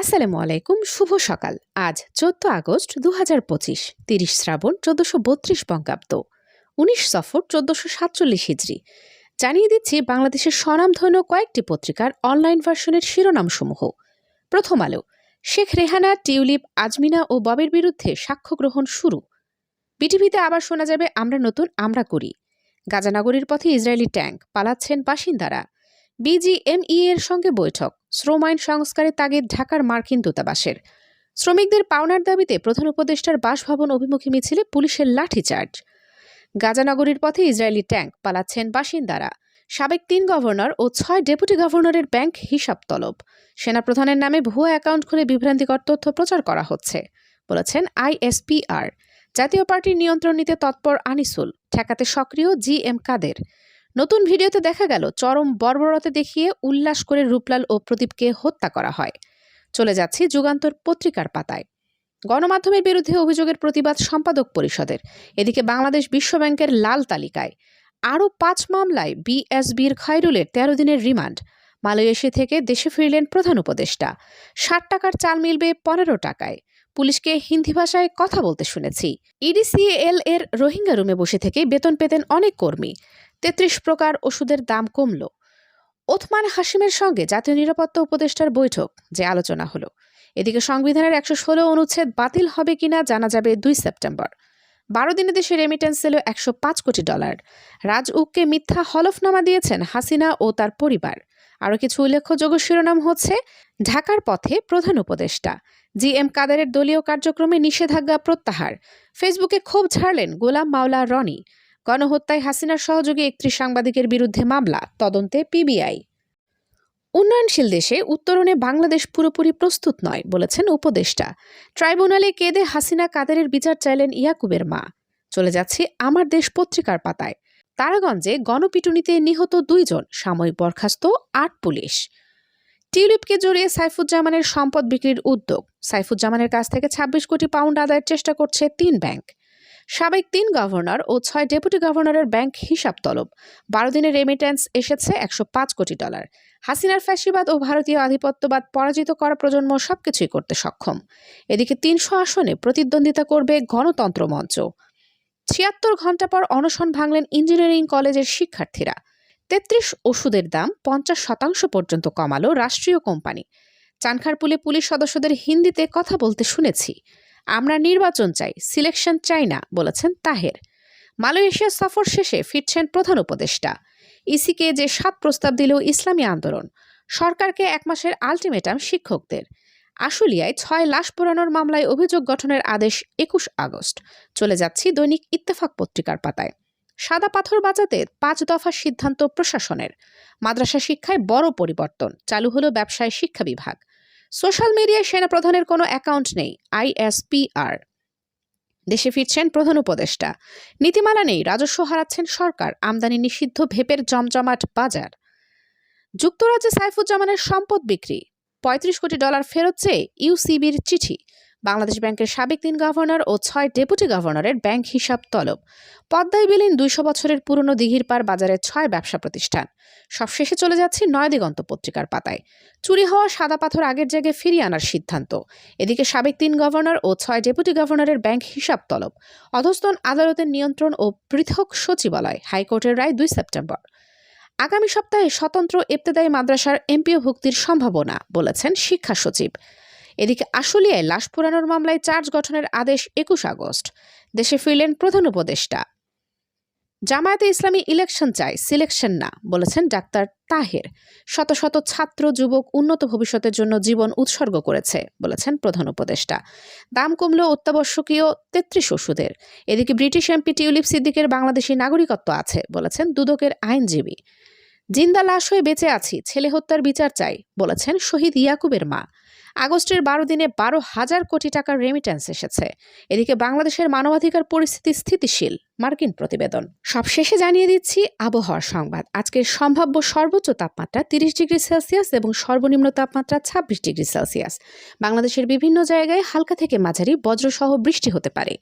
আসসালামু আলাইকুম, শুভ সকাল। আজ 14 আগস্ট 2025, 30 শ্রাবণ 1432 বঙ্গাব্দ, 19 সফর 1447 হিজরি। জানিয়ে দিচ্ছি বাংলাদেশের স্বনামধন্য কয়েকটি পত্রিকার অনলাইন ভার্সনের শিরোনামসমূহ। প্রথম আলো, শেখ রেহানা, টিউলিপ, আজমিনা ও ববের বিরুদ্ধে সাক্ষ্য গ্রহণ শুরু। বিটিভিতে আবার শোনা যাবে আমরা নতুন আমরা করি। গাজানগরীর পথে ইসরায়েলি ট্যাঙ্ক, পালাচ্ছেন বাসিন্দারা। বিজিএমই এর সঙ্গে বৈঠক, শ্রম আইন সংস্কারের তাগিদ ঢাকার মার্কিন দূতাবাসের। শ্রমিকদের পাওনার দাবিতে প্রধান উপদেষ্টার বাসভবন অভিমুখী মিছিলে পুলিশের লাঠিচার্জ। গাজানগরীর পথে ইসরায়েলি ট্যাঙ্ক, পালাচ্ছেন বাসিন্দারা। সাবেক 3 গভর্নর ও 6 ডেপুটি গভর্নরের ব্যাংক হিসাব তলব। সেনাপ্রধানের নামে ভুয়া অ্যাকাউন্ট খুলে বিভ্রান্তিকর তথ্য প্রচার করা হচ্ছে, বলেছেন আইএসপিআর। জাতীয় পার্টির নিয়ন্ত্রণ নিতে তৎপর আনিসুল, ঠেকাতে সক্রিয় জিএম কাদের। নতুন ভিডিওতে দেখা গেল চরম বর্বরতা দেখিয়ে উল্লাস করে রূপলাল ও প্রদীপকে হত্যা করা হয়। চলে যাচ্ছি যুগান্তর পত্রিকার পাতায়। গণমাধ্যমের বিরুদ্ধে অভিযোগের প্রতিবাদ সম্পাদক পরিষদের। এদিকে বাংলাদেশ বিশ্বব্যাংকের লাল তালিকায়। আরও 5 মামলায় বিএসবির খায়রুলের 13 দিনের রিমান্ড। মালয়েশিয়া থেকে দেশে ফিরলেন প্রধান উপদেষ্টা। 60 টাকার চাল মিলবে 15 টাকায়। পুলিশকে হিন্দি ভাষায় কথা বলতে শুনেছি। ইডিসিএল এর রোহিঙ্গা রুমে বসে থেকে বেতন পেতেন অনেক কর্মী। 33 প্রকার ওষুধের দাম কমল। ওথমান হাশিমের সঙ্গে জাতীয় নিরাপত্তা উপদেষ্টার বৈঠক, যে আলোচনা হলো। এদিকে সংবিধানের 116 অনুচ্ছেদ বাতিল হবে কিনা জানা যাবে 2 সেপ্টেম্বর। 12 দিনে দেশে রেমিটেন্স এলো $105 কোটি। রাজউককে মিথ্যা হলফনামা দিয়েছেন হাসিনা ও তার পরিবার। আরও কিছু উল্লেখযোগ্য শিরোনাম হচ্ছে: ঢাকার পথে প্রধান উপদেষ্টা, জিএম কাদেরের দলীয় কার্যক্রমে নিষেধাজ্ঞা প্রত্যাহার, ফেসবুকে ক্ষোভ ঝাড়লেন গোলাম মাওলা রনি, গণহত্যায় হাসিনার সহযোগী 31 সাংবাদিকের বিরুদ্ধে মামলা, তদন্তে পিবিআই। উন্নয়নশীল দেশে উত্তরণে বাংলাদেশ পুরোপুরি প্রস্তুত নয়, বলেছেন উপদেষ্টা। ট্রাইব্যুনালে কেঁদে হাসিনা কাদেরের বিচার চাইলেন ইয়াকুবের মা। চলে যাচ্ছি আমার দেশ পত্রিকার পাতায়। তারাগঞ্জে গণপিটুনিতে নিহত 2 জন, সাময়িক বরখাস্ত 8 পুলিশ। টিউলিপকে জড়িয়ে সাইফুজ্জামানের সম্পদ বিক্রির উদ্যোগ। সাইফুজ্জামানের কাছ থেকে 26 কোটি পাউন্ড আদায়ের চেষ্টা করছে 3 ব্যাংক। সাবেক 3 গভর্নর ও 6 ডেপুটি গভর্নরের ব্যাংক হিসাব তলব। 12 দিনের রেমিটেন্স এসেছে $105 কোটি। হাসিনার ফ্যাসিবাদ ও ভারতীয় আধিপত্যবাদ পরাজিত করা প্রজন্ম সবকিছুই করতে সক্ষম। এদিকে 300 আসনে প্রতিদ্বন্দ্বিতা করবে গণতন্ত্র মঞ্চ। 76 ঘণ্টা পর অনশন ভাঙলেন ইঞ্জিনিয়ারিং কলেজের শিক্ষার্থীরা। 33 ওষুধের দাম 50% পর্যন্ত কমালো রাষ্ট্রীয় কোম্পানি। চানখারপুলে পুলিশ সদস্যদের হিন্দিতে কথা বলতে শুনেছি। আমরা নির্বাচন চাই, সিলেকশন চাই না, বলেছেন তাহের। মালয়েশিয়া সফর শেষে ফিরছেন প্রধান উপদেষ্টা। ইসিকে যে 7 প্রস্তাব দিল ইসলামী আন্দোলন। সরকারকে 1 মাসের আলটিমেটাম শিক্ষকদের। আশুলিয়ায় 6 লাশ পোড়ানোর মামলায় অভিযোগ গঠনের আদেশ 21 আগস্ট। চলে যাচ্ছি দৈনিক ইত্তেফাক পত্রিকার পাতায়। সাদা পাথর বাঁচাতে 5 দফা সিদ্ধান্ত প্রশাসনের। মাদ্রাসা শিক্ষায় বড় পরিবর্তন, চালু হলো ব্যবসায় শিক্ষা বিভাগ। সোশ্যাল মিডিয়ায় সেনাপ্রধানের কোনো অ্যাকাউন্ট নেই, আইএসপিআর। দেশে ফিরছেন প্রধান উপদেষ্টা। নীতিমালা নেই, রাজস্ব হারাচ্ছেন সরকার, আমদানি নিষিদ্ধ ভেপের জমজমাট বাজার। যুক্তরাজ্যে সাইফুজ্জামানের সম্পদ বিক্রি, $35 কোটি ফেরত চেয়ে ইউসিবির চিঠি। বাংলাদেশ ব্যাংকের সাবেক 3 গভর্নর ও 6 ডেপুটি গভর্নরের ব্যাংক হিসাব তলব। পদ্মায় বিলীন 200 বছরের পুরনো দিঘির পার বাজারে 6 ব্যবসা প্রতিষ্ঠান। সবশেষে চলে যাচ্ছি নয়াদিগন্ত পত্রিকার পাতায়। চুরি হওয়া সাদা পাথর আগের জায়গায় ফিরিয়ে আনার সিদ্ধান্ত। এদিকে সাবেক 3 গভর্নর ও 6 ডেপুটি গভর্নরের ব্যাংক হিসাব তলব। অধস্তন আদালতের নিয়ন্ত্রণ ও পৃথক সচিবালয়। হাইকোর্টের রায় 2 সেপ্টেম্বর। আগামী সপ্তাহে স্বতন্ত্র ইবতেদায়ী মাদ্রাসার এমপিও ভুক্তির সম্ভাবনা, বলেছেন শিক্ষা সচিব। এদিকে আশুলিয়ায় লাশ পোড়ানোর মামলায় চার্জ গঠনের আদেশ 21 আগস্ট। দেশে ফিরলেন প্রধান উপদেষ্টা। জামায়াতে ইসলামী ইলেকশন চাই, সিলেকশন না, বলেছেন ডাক্তার তাহের। শত শত ছাত্র যুবক উন্নত ভবিষ্যতের জন্য জীবন উৎসর্গ করেছে, বলেছেন প্রধান উপদেষ্টা। দাম কমলো অত্যাবশ্যকীয় 33 ওষুধের। এদিকে ব্রিটিশ এমপি টিউলিপ সিদ্দিকের বাংলাদেশি নাগরিকত্ব আছে, বলেছেন দুদকের আইনজীবী। জিন্দা লাশ হয়ে বেঁচে আছি, ছেলে হত্যার বিচার চাই, বলেছেন শহীদ ইয়াকুবের মা। আগস্টের 12 দিনে 12,000 কোটি টাকার রেমিটেন্স এসেছে। এদিকে বাংলাদেশের মানবাধিকার পরিস্থিতি স্থিতিশীল, মার্কিন প্রতিবেদন। সবশেষে জানিয়ে দিচ্ছি আবহাওয়ার সংবাদ। আজকের সম্ভাব্য সর্বোচ্চ তাপমাত্রা 30 ডিগ্রি সেলসিয়াস এবং সর্বনিম্ন তাপমাত্রা 26 ডিগ্রি সেলসিয়াস। বাংলাদেশের বিভিন্ন জায়গায় হালকা থেকে মাঝারি বজ্রসহ বৃষ্টি হতে পারে।